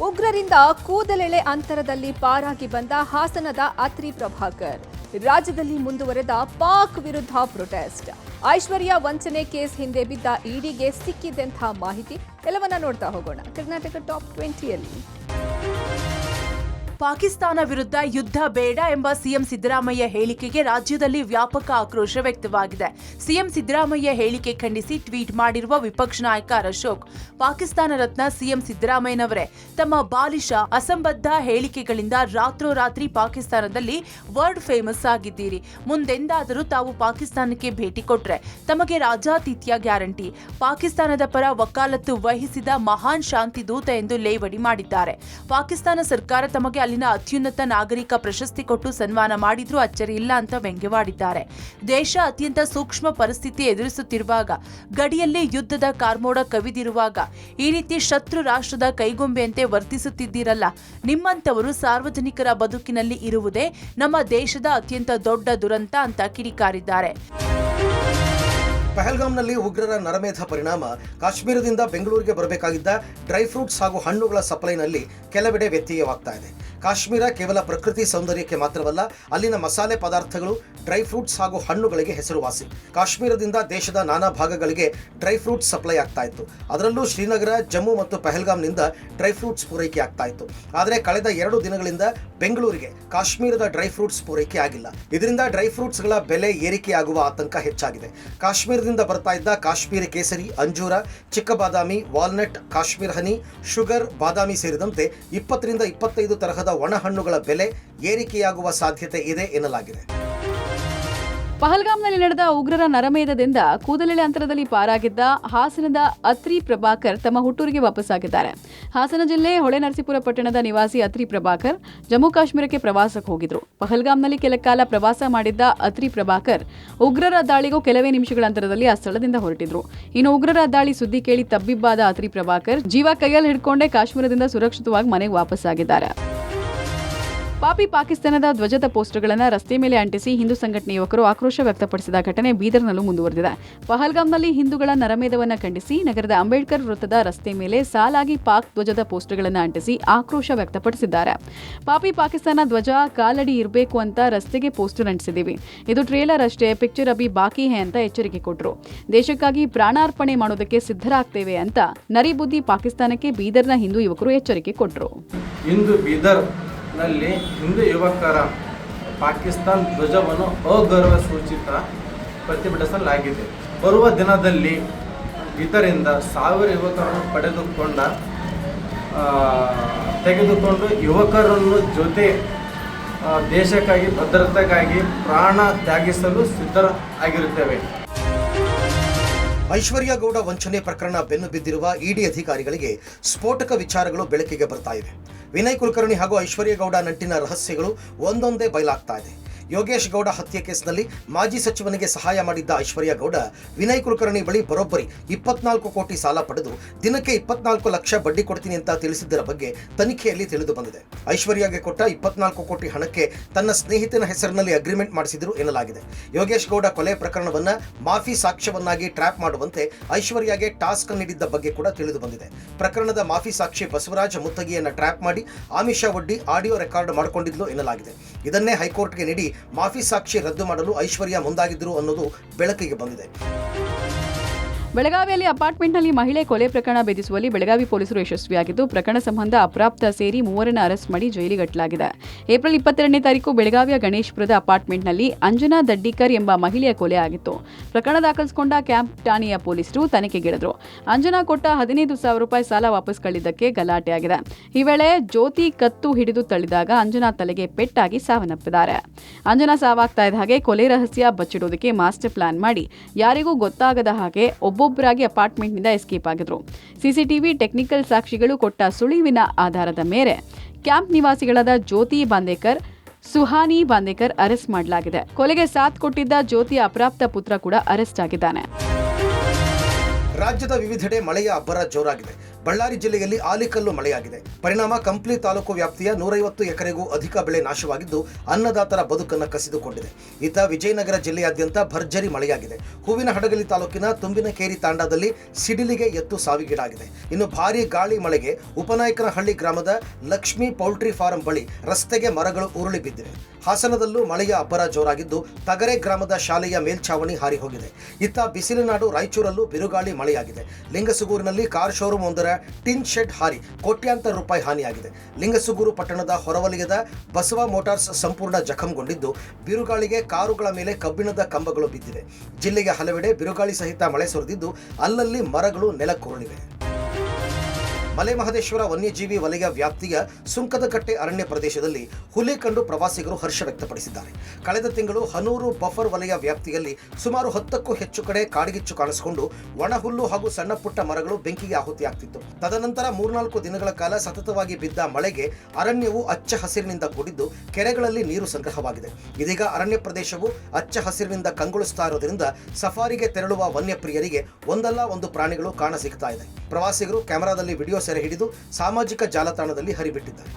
ಉಗ್ರರಿಂದ ಕೂದಲೆಳೆ ಅಂತರದಲ್ಲಿ ಪಾರಾಗಿ ಬಂದ ಹಾಸನದ ಅತ್ರಿ ಪ್ರಭಾಕರ್. ರಾಜ್ಯದಲ್ಲಿ ಮುಂದುವರೆದ ಪಾಕ್ ವಿರುದ್ಧ ಪ್ರೊಟೆಸ್ಟ್. ಐಶ್ವರ್ಯ ವಂಚನೆ ಕೇಸ್ ಹಿಂದೆ ಬಿದ್ದ ಇಡಿಗೆ ಸಿಕ್ಕಿದೆಂಥ ಮಾಹಿತಿ ಎಲ್ಲವನ್ನ ನೋಡ್ತಾ ಹೋಗೋಣ. ಕರ್ನಾಟಕ ಟಾಪ್ 20ಯಲ್ಲಿ ಪಾಕಿಸ್ತಾನ ವಿರುದ್ಧ ಯುದ್ಧ ಬೇಡ ಎಂಬ ಸಿಎಂ ಸಿದ್ದರಾಮಯ್ಯ ಹೇಳಿಕೆಗೆ ರಾಜ್ಯದಲ್ಲಿ ವ್ಯಾಪಕ ಆಕ್ರೋಶ ವ್ಯಕ್ತವಾಗಿದೆ. ಸಿಎಂ ಸಿದ್ದರಾಮಯ್ಯ ಹೇಳಿಕೆ ಖಂಡಿಸಿ ಟ್ವೀಟ್ ಮಾಡಿರುವ ವಿಪಕ್ಷ ನಾಯಕ ಅಶೋಕ್, ಪಾಕಿಸ್ತಾನ ರತ್ನ ಸಿಎಂ ಸಿದ್ದರಾಮಯ್ಯನವರೇ, ತಮ್ಮ ಬಾಲಿಶ ಅಸಂಬದ್ಧ ಹೇಳಿಕೆಗಳಿಂದ ರಾತ್ರೋರಾತ್ರಿ ಪಾಕಿಸ್ತಾನದಲ್ಲಿ ವರ್ಲ್ಡ್ ಫೇಮಸ್ ಆಗಿದ್ದೀರಿ. ಮುಂದೆಂದಾದರೂ ತಾವು ಪಾಕಿಸ್ತಾನಕ್ಕೆ ಭೇಟಿ ಕೊಟ್ರೆ ತಮಗೆ ರಾಜಾತಿಥ್ಯ ಗ್ಯಾರಂಟಿ. ಪಾಕಿಸ್ತಾನದ ಪರ ವಕಾಲತ್ತು ವಹಿಸಿದ ಮಹಾನ್ ಶಾಂತಿ ದೂತ ಎಂದು ಲೇವಡಿ ಮಾಡಿದ್ದಾರೆ. ಪಾಕಿಸ್ತಾನ ಸರ್ಕಾರ ತಮಗೆ ಅಲ್ಲಿನ ಅತ್ಯುನ್ನತ ನಾಗರಿಕ ಪ್ರಶಸ್ತಿ ಕೊಟ್ಟು ಸನ್ಮಾನ ಮಾಡಿದ್ರೂ ಅಚ್ಚರಿ ಇಲ್ಲ ಅಂತ ವ್ಯಂಗ್ಯವಾಡಿದ್ದಾರೆ. ದೇಶ ಅತ್ಯಂತ ಸೂಕ್ಷ್ಮ ಪರಿಸ್ಥಿತಿ ಎದುರಿಸುತ್ತಿರುವಾಗ, ಗಡಿಯಲ್ಲಿ ಯುದ್ಧದ ಕಾರ್ಮೋಡ ಕವಿದಿರುವಾಗ ಈ ರೀತಿ ಶತ್ರು ರಾಷ್ಟ್ರದ ಕೈಗೊಂಬೆಯಂತೆ ವರ್ತಿಸುತ್ತಿದ್ದೀರಲ್ಲ, ನಿಮ್ಮಂತವರು ಸಾರ್ವಜನಿಕರ ಬದುಕಿನಲ್ಲಿ ಇರುವುದೇ ನಮ್ಮ ದೇಶದ ಅತ್ಯಂತ ದೊಡ್ಡ ದುರಂತ ಅಂತ ಕಿಡಿಕಾರಿದ್ದಾರೆ. ಪಹಲ್ಗಾಮ್ನಲ್ಲಿ ಉಗ್ರರ ನರಮೇಧ ಪರಿಣಾಮ ಕಾಶ್ಮೀರದಿಂದ ಬೆಂಗಳೂರಿಗೆ ಬರಬೇಕಾಗಿದ್ದ ಡ್ರೈ ಫ್ರೂಟ್ಸ್ ಹಾಗೂ ಹಣ್ಣುಗಳ ಸಪ್ಲೈನಲ್ಲಿ ಕೆಲವೆಡೆ ವ್ಯತ್ಯಯವಾಗ್ತಾ ಇದೆ. ಕಾಶ್ಮೀರ ಕೇವಲ ಪ್ರಕೃತಿ ಸೌಂದರ್ಯಕ್ಕೆ ಮಾತ್ರವಲ್ಲ, ಅಲ್ಲಿನ ಮಸಾಲೆ ಪದಾರ್ಥಗಳು ಡ್ರೈ ಫ್ರೂಟ್ಸ್ ಹಾಗೂ ಹಣ್ಣುಗಳಿಗೆ ಹೆಸರುವಾಸಿ. ಕಾಶ್ಮೀರದಿಂದ ದೇಶದ ನಾನಾ ಭಾಗಗಳಿಗೆ ಡ್ರೈ ಫ್ರೂಟ್ಸ್ ಸಪ್ಲೈ ಆಗ್ತಾ ಇತ್ತು. ಅದರಲ್ಲೂ ಶ್ರೀನಗರ, ಜಮ್ಮು ಮತ್ತು ಪಹಲ್ಗಾಮ್ನಿಂದ ಡ್ರೈ ಫ್ರೂಟ್ಸ್ ಪೂರೈಕೆ ಆಗ್ತಾ ಇತ್ತು. ಆದರೆ ಕಳೆದ 2 ದಿನಗಳಿಂದ ಬೆಂಗಳೂರಿಗೆ ಕಾಶ್ಮೀರದ ಡ್ರೈ ಫ್ರೂಟ್ಸ್ ಪೂರೈಕೆ ಆಗಿಲ್ಲ. ಇದರಿಂದ ಡ್ರೈ ಫ್ರೂಟ್ಸ್ಗಳ ಬೆಲೆ ಏರಿಕೆಯಾಗುವ ಆತಂಕ ಹೆಚ್ಚಾಗಿದೆ. ಕಾಶ್ಮೀರದಿಂದ ಬರ್ತಾ ಇದ್ದ ಕಾಶ್ಮೀರಿ ಕೇಸರಿ, ಅಂಜೂರ, ಚಿಕ್ಕ ಬಾದಾಮಿ, ವಾಲ್ನಟ್, ಕಾಶ್ಮೀರ ಹನಿ, ಶುಗರ್, ಬಾದಾಮಿ ಸೇರಿದಂತೆ 20 ರಿಂದ 25 ತರಹದ ಒಣಹಣ್ಣುಗಳ ಬೆಲೆ ಏರಿಕೆಯಾಗುವ ಸಾಧ್ಯತೆ ಇದೆ ಎನ್ನಲಾಗಿದೆ. ಪಹಲ್ಗಾಮ್ನಲ್ಲಿ ನಡೆದ ಉಗ್ರರ ನರಮೇಧದಿಂದ ಕೂದಲೆಳೆ ಅಂತರದಲ್ಲಿ ಪಾರಾಗಿದ್ದ ಹಾಸನದ ಅತ್ರಿ ಪ್ರಭಾಕರ್ ತಮ್ಮ ಹುಟ್ಟೂರಿಗೆ ವಾಪಸ್ಸಾಗಿದ್ದಾರೆ. ಹಾಸನ ಜಿಲ್ಲೆ ಹೊಳೆನರಸೀಪುರ ಪಟ್ಟಣದ ನಿವಾಸಿ ಅತ್ರಿ ಪ್ರಭಾಕರ್ ಜಮ್ಮು ಕಾಶ್ಮೀರಕ್ಕೆ ಪ್ರವಾಸಕ್ಕೆ ಹೋಗಿದ್ರು. ಪಹಲ್ಗಾಮ್ನಲ್ಲಿ ಕೆಲ ಕಾಲ ಪ್ರವಾಸ ಮಾಡಿದ್ದ ಅತ್ರಿ ಪ್ರಭಾಕರ್ ಉಗ್ರರ ದಾಳಿಗೂ ಕೆಲವೇ ನಿಮಿಷಗಳ ಅಂತರದಲ್ಲಿ ಆ ಸ್ಥಳದಿಂದ ಹೊರಟಿದ್ರು. ಇನ್ನು ಉಗ್ರರ ದಾಳಿ ಸುದ್ದಿ ಕೇಳಿ ತಬ್ಬಿಬ್ಬಾದ ಅತ್ರಿ ಪ್ರಭಾಕರ್ ಜೀವ ಕೈಯಲ್ಲಿ ಹಿಡ್ಕೊಂಡೇ ಕಾಶ್ಮೀರದಿಂದ ಸುರಕ್ಷಿತವಾಗಿ ಮನೆಗೆ ವಾಪಸ್ಸಾಗಿದ್ದಾರೆ. ಪಾಕಿಸ್ತಾನದ ಧ್ವಜದ ಪೋಸ್ಟರ್ಗಳನ್ನು ರಸ್ತೆ ಮೇಲೆ ಅಂಟಿಸಿ ಹಿಂದೂ ಸಂಘಟನೆ ಯುವಕರು ಆಕ್ರೋಶ ವ್ಯಕ್ತಪಡಿಸಿದ ಘಟನೆ ಬೀದರ್ನಲ್ಲೂ ಮುಂದುವರೆದಿದೆ. ಪಹಲ್ಗಾಮ್ನಲ್ಲಿ ಹಿಂದೂಗಳ ನರಮೇಧವನ್ನು ಖಂಡಿಸಿ ನಗರದ ಅಂಬೇಡ್ಕರ್ ವೃತ್ತದ ರಸ್ತೆ ಮೇಲೆ ಸಾಲಾಗಿ ಪಾಕ್ ಧ್ವಜದ ಪೋಸ್ಟರ್ಗಳನ್ನು ಅಂಟಿಸಿ ಆಕ್ರೋಶ ವ್ಯಕ್ತಪಡಿಸಿದ್ದಾರೆ. ಪಾಕಿಸ್ತಾನ ಧ್ವಜ ಕಾಲಡಿ ಇರಬೇಕು ಅಂತ ರಸ್ತೆಗೆ ಪೋಸ್ಟರ್ ಅಂಟಿಸಿದ್ದೀವಿ, ಇದು ಟ್ರೇಲರ್ ಅಷ್ಟೇ, ಪಿಕ್ಚರ್ ಅಭಿ ಬಾಕಿ ಹೇ ಅಂತ ಎಚ್ಚರಿಕೆ ಕೊಟ್ಟರು. ದೇಶಕ್ಕಾಗಿ ಪ್ರಾಣಾರ್ಪಣೆ ಮಾಡೋದಕ್ಕೆ ಸಿದ್ಧರಾಗ್ತೇವೆ ಅಂತ ನರಿಬುದ್ದಿ ಪಾಕಿಸ್ತಾನಕ್ಕೆ ಬೀದರ್ನ ಹಿಂದೂ ಯುವಕರು ಎಚ್ಚರಿಕೆ ಕೊಟ್ಟರು. ನಲ್ಲಿ ಹಿಂದೂ ಯುವಕರ ಪಾಕಿಸ್ತಾನ ಧ್ವಜವನ್ನು ಅಗೌರವ ಸೂಚಿತ ಪ್ರತಿಭಟಿಸಲಾಗಿದೆ. ಬರುವ ದಿನದಲ್ಲಿ ಇದರಿಂದ 1000 ಯುವಕರನ್ನು ತೆಗೆದುಕೊಂಡು ಯುವಕರನ್ನು ಜೊತೆ ದೇಶಕ್ಕಾಗಿ ಭದ್ರತೆಗಾಗಿ ಪ್ರಾಣ ತ್ಯಾಗಿಸಲು ಸಿದ್ಧರಾಗಿರುತ್ತೇವೆ. ಐಶ್ವರ್ಯ ಗೌಡ ವಂಚನೆ ಪ್ರಕರಣ ಬೆನ್ನು ಬಿದ್ದಿರುವ ಇಡಿ ಅಧಿಕಾರಿಗಳಿಗೆ ಸ್ಫೋಟಕ ವಿಚಾರಗಳು ಬೆಳಕಿಗೆ ಬರ್ತಾ ಇವೆ. ವಿನಯ್ ಕುಲಕರ್ಣಿ ಹಾಗೂ ಐಶ್ವರ್ಯ ಗೌಡ ನಂಟಿನ ರಹಸ್ಯಗಳು ಒಂದೊಂದೇ ಬಯಲಾಗ್ತಾ ಇದೆ. ಯೋಗೇಶ್ ಗೌಡ ಹತ್ಯೆ ಕೇಸ್ನಲ್ಲಿ ಮಾಜಿ ಸಚಿವನಿಗೆ ಸಹಾಯ ಮಾಡಿದ್ದ ಐಶ್ವರ್ಯ ಗೌಡ ವಿನಯ್ ಕುಲಕರ್ಣಿ ಬಳಿ ಬರೋಬ್ಬರಿ 24 ಕೋಟಿ ಸಾಲ ಪಡೆದು ದಿನಕ್ಕೆ 24 ಲಕ್ಷ ಬಡ್ಡಿ ಕೊಡ್ತೀನಿ ಅಂತ ತಿಳಿಸಿದ್ದರ ಬಗ್ಗೆ ತನಿಖೆಯಲ್ಲಿ ತಿಳಿದು ಬಂದಿದೆ. ಐಶ್ವರ್ಯಗೆ ಕೊಟ್ಟ 24 ಕೋಟಿ ಹಣಕ್ಕೆ ತನ್ನ ಸ್ನೇಹಿತನ ಹೆಸರಿನಲ್ಲಿ ಅಗ್ರಿಮೆಂಟ್ ಮಾಡಿಸಿದ್ರು ಎನ್ನಲಾಗಿದೆ. ಯೋಗೇಶ್ ಗೌಡ ಕೊಲೆ ಪ್ರಕರಣವನ್ನ ಮಾಫಿ ಸಾಕ್ಷ್ಯವನ್ನಾಗಿ ಟ್ರ್ಯಾಪ್ ಮಾಡುವಂತೆ ಐಶ್ವರ್ಯಗೆ ಟಾಸ್ಕ್ ನೀಡಿದ್ದ ಬಗ್ಗೆ ಕೂಡ ತಿಳಿದು ಬಂದಿದೆ. ಪ್ರಕರಣದ ಮಾಫಿ ಸಾಕ್ಷಿ ಬಸವರಾಜ ಮುತ್ತಗಿಯನ್ನ ಟ್ರ್ಯಾಪ್ ಮಾಡಿ ಆಮಿಷ ಒಡ್ಡಿ ಆಡಿಯೋ ರೆಕಾರ್ಡ್ ಮಾಡಿಕೊಂಡಿದ್ಲು ಎನ್ನಲಾಗಿದೆ. ಇದನ್ನೇ ಹೈಕೋರ್ಟ್ಗೆ ನೀಡಿ ಮಾಫಿ ಸಾಕ್ಷಿ ರದ್ದು ಮಾಡಲು ಐಶ್ವರ್ಯ ಮುಂದಾಗಿದ್ದರು ಅನ್ನೋದು ಬೆಳಕಿಗೆ ಬಂದಿದೆ. ಬೆಳಗಾವಿಯಲ್ಲಿ ಅಪಾರ್ಟ್ಮೆಂಟ್ನಲ್ಲಿ ಮಹಿಳೆ ಕೊಲೆ ಪ್ರಕರಣ ಭೇದಿಸುವಲ್ಲಿ ಬೆಳಗಾವಿ ಪೊಲೀಸರು ಯಶಸ್ವಿಯಾಗಿದ್ದು, ಪ್ರಕರಣ ಸಂಬಂಧ ಅಪ್ರಾಪ್ತ ಸೇರಿ 3 ಅರೆಸ್ಟ್ ಮಾಡಿ ಜೈಲಿಗಟ್ಟಲಾಗಿದೆ. ಏಪ್ರಿಲ್ 22ನೇ ತಾರೀಕು ಬೆಳಗಾವಿಯ ಗಣೇಶಪುರದ ಅಪಾರ್ಟ್ಮೆಂಟ್ನಲ್ಲಿ ಅಂಜನಾ ದಡ್ಡಿಕರ್ ಎಂಬ ಮಹಿಳೆಯ ಕೊಲೆ ಆಗಿತ್ತು. ಪ್ರಕರಣ ದಾಖಲಿಸಿಕೊಂಡ ಕ್ಯಾಂಪ್ ಠಾಣೆಯ ಪೊಲೀಸರು ತನಿಖೆಗಿಳಿದ್ರು. ಅಂಜನಾ ಕೊಟ್ಟ 15,000 ರೂಪಾಯಿ ಸಾಲ ವಾಪಸ್ ಕಳಿದ್ದಕ್ಕೆ ಗಲಾಟೆಯಾಗಿದೆ. ಈ ವೇಳೆ ಜ್ಯೋತಿ ಕತ್ತು ಹಿಡಿದು ತಳ್ಳಿದಾಗ ಅಂಜನಾ ತಲೆಗೆ ಪೆಟ್ಟಾಗಿ ಸಾವನ್ನಪ್ಪಿದ್ದಾರೆ. ಅಂಜನಾ ಸಾವಾಗ್ತಾ ಇದ್ದ ಹಾಗೆ ಕೊಲೆ ರಹಸ್ಯ ಬಚ್ಚಿಡೋದಕ್ಕೆ ಮಾಸ್ಟರ್ ಪ್ಲಾನ್ ಮಾಡಿ ಯಾರಿಗೂ ಗೊತ್ತಾಗದ ಹಾಗೆ ಒಬ್ಬೊಬ್ಬರಾಗಿ ಅಪಾರ್ಟ್ಮೆಂಟ್ನಿಂದ ಎಸ್ಕೇಪ್ ಆಗಿದ್ರು. ಸಿಸಿಟಿವಿ ಟೆಕ್ನಿಕಲ್ ಸಾಕ್ಷಿಗಳು ಕೊಟ್ಟ ಸುಳಿವಿನ ಆಧಾರದ ಮೇಲೆ ಕ್ಯಾಂಪ್ ನಿವಾಸಿಗಳಾದ ಜ್ಯೋತಿ ಬಾಂದೇಕರ್, ಸುಹಾನಿ ಬಾಂದೇಕರ್ ಅರೆಸ್ಟ್ ಮಾಡಲಾಗಿದೆ. ಕೊಲೆಗೆ ಸಾಥ್ ಕೊಟ್ಟಿದ್ದ ಜ್ಯೋತಿಯ ಅಪ್ರಾಪ್ತ ಪುತ್ರ ಕೂಡ ಅರೆಸ್ಟ್ ಆಗಿದ್ದಾನೆ. ರಾಜ್ಯದ ವಿವಿಧೆಡೆ ಮಳೆಯ ಅಬ್ಬರ ಜೋರಾಗಿದೆ. ಬಳ್ಳಾರಿ ಜಿಲ್ಲೆಯಲ್ಲಿ ಆಲಿಕಲ್ಲು ಮಳೆಯಾಗಿದೆ. ಪರಿಣಾಮ ಕಂಪ್ಲಿ ತಾಲೂಕು ವ್ಯಾಪ್ತಿಯ 150 ಎಕರೆಗೂ ಅಧಿಕ ಬೆಳೆ ನಾಶವಾಗಿದ್ದು ಅನ್ನದಾತರ ಬದುಕನ್ನು ಕಸಿದುಕೊಂಡಿದೆ. ಇತ್ತ ವಿಜಯನಗರ ಜಿಲ್ಲೆಯಾದ್ಯಂತ ಭರ್ಜರಿ ಮಳೆಯಾಗಿದೆ. ಹೂವಿನಹಡಗಲಿ ತಾಲೂಕಿನ ತುಂಬಿನಕೇರಿ ತಾಂಡಾದಲ್ಲಿ ಸಿಡಿಲಿಗೆ ಎತ್ತು ಸಾವಿಗೀಡಾಗಿದೆ. ಇನ್ನು ಭಾರೀ ಗಾಳಿ ಮಳೆಗೆ ಉಪನಾಯಕನಹಳ್ಳಿ ಗ್ರಾಮದ ಲಕ್ಷ್ಮೀ ಪೌಲ್ಟ್ರಿ ಫಾರಂ ಬಳಿ ರಸ್ತೆಗೆ ಮರಗಳು ಉರುಳಿ ಬಿದ್ದಿವೆ. ಹಾಸನದಲ್ಲೂ ಮಳೆಯ ಅಬ್ಬರ ಜೋರಾಗಿದ್ದು ತಗರೆ ಗ್ರಾಮದ ಶಾಲೆಯ ಮೇಲ್ಛಾವಣಿ ಹಾರಿ ಹೋಗಿದೆ. ಇತ್ತ ಬಿಸಿಲನಾಡು ರಾಯಚೂರಲ್ಲೂ ಬಿರುಗಾಳಿ ಮಳೆಯಾಗಿದೆ. ಲಿಂಗಸುಗೂರಿನಲ್ಲಿ ಕಾರ್ ಶೋರೂಮ್ ಒಂದರ ಟಿನ್ ಶೆಡ್ ಹಾರಿ ಕೋಟ್ಯಾಂತರ ರೂಪಾಯಿ ಹಾನಿಯಾಗಿದೆ. ಲಿಂಗಸುಗೂರು ಪಟ್ಟಣದ ಹೊರವಲಯದ ಬಸವ ಮೋಟಾರ್ಸ್ ಸಂಪೂರ್ಣ ಜಖಂಗೊಂಡಿದ್ದು ಬಿರುಗಾಳಿಗೆ ಕಾರುಗಳ ಮೇಲೆ ಕಬ್ಬಿಣದ ಕಂಬಗಳು ಬಿದ್ದಿವೆ. ಜಿಲ್ಲೆಯ ಹಲವೆಡೆ ಬಿರುಗಾಳಿ ಸಹಿತ ಮಳೆ ಸುರಿದಿದ್ದು ಅಲ್ಲಲ್ಲಿ ಮರಗಳು ನೆಲಕ್ಕುರುಳಿವೆ. ಮಲೆಮಹದೇಶ್ವರ ವನ್ಯಜೀವಿ ವಲಯ ವ್ಯಾಪ್ತಿಯ ಸುಂಕದಕಟ್ಟೆ ಅರಣ್ಯ ಪ್ರದೇಶದಲ್ಲಿ ಹುಲಿ ಕಂಡು ಪ್ರವಾಸಿಗರು ಹರ್ಷ ವ್ಯಕ್ತಪಡಿಸಿದ್ದಾರೆ. ಕಳೆದ ತಿಂಗಳು ಹನೂರು ಬಫರ್ ವಲಯ ವ್ಯಾಪ್ತಿಯಲ್ಲಿ ಸುಮಾರು 10ಕ್ಕೂ ಹೆಚ್ಚು ಕಡೆ ಕಾಡ್ಗಿಚ್ಚು ಕಾಣಿಸಿಕೊಂಡು ಒಣಹುಲ್ಲು ಹಾಗೂ ಸಣ್ಣ ಪುಟ್ಟ ಮರಗಳು ಬೆಂಕಿಗೆ ಆಹುತಿಯಾಗ್ತಿತ್ತು. ತದನಂತರ 3-4 ದಿನಗಳ ಕಾಲ ಸತತವಾಗಿ ಬಿದ್ದ ಮಳೆಗೆ ಅರಣ್ಯವು ಹಚ್ಚ ಹಸಿರಿನಿಂದ ಕೂಡಿದ್ದು ಕೆರೆಗಳಲ್ಲಿ ನೀರು ಸಂಗ್ರಹವಾಗಿದೆ. ಇದೀಗ ಅರಣ್ಯ ಪ್ರದೇಶವು ಹಚ್ಚ ಹಸಿರಿನಿಂದ ಕಂಗೊಳಿಸ್ತಾ ಇರೋದ್ರಿಂದ ಸಫಾರಿಗೆ ತೆರಳುವ ವನ್ಯಪ್ರಿಯರಿಗೆ ಒಂದಲ್ಲ ಒಂದು ಪ್ರಾಣಿಗಳು ಕಾಣ ಸಿಗ್ತಾ ಇದೆ. ಪ್ರವಾಸಿಗರು ಕ್ಯಾಮೆರಾದಲ್ಲಿ ವಿಡಿಯೋ ಸೆರೆ ಹಿಡಿದು ಸಾಮಾಜಿಕ ಜಾಲತಾಣದಲ್ಲಿ ಹರಿಬಿಟ್ಟಿದ್ದಾರೆ.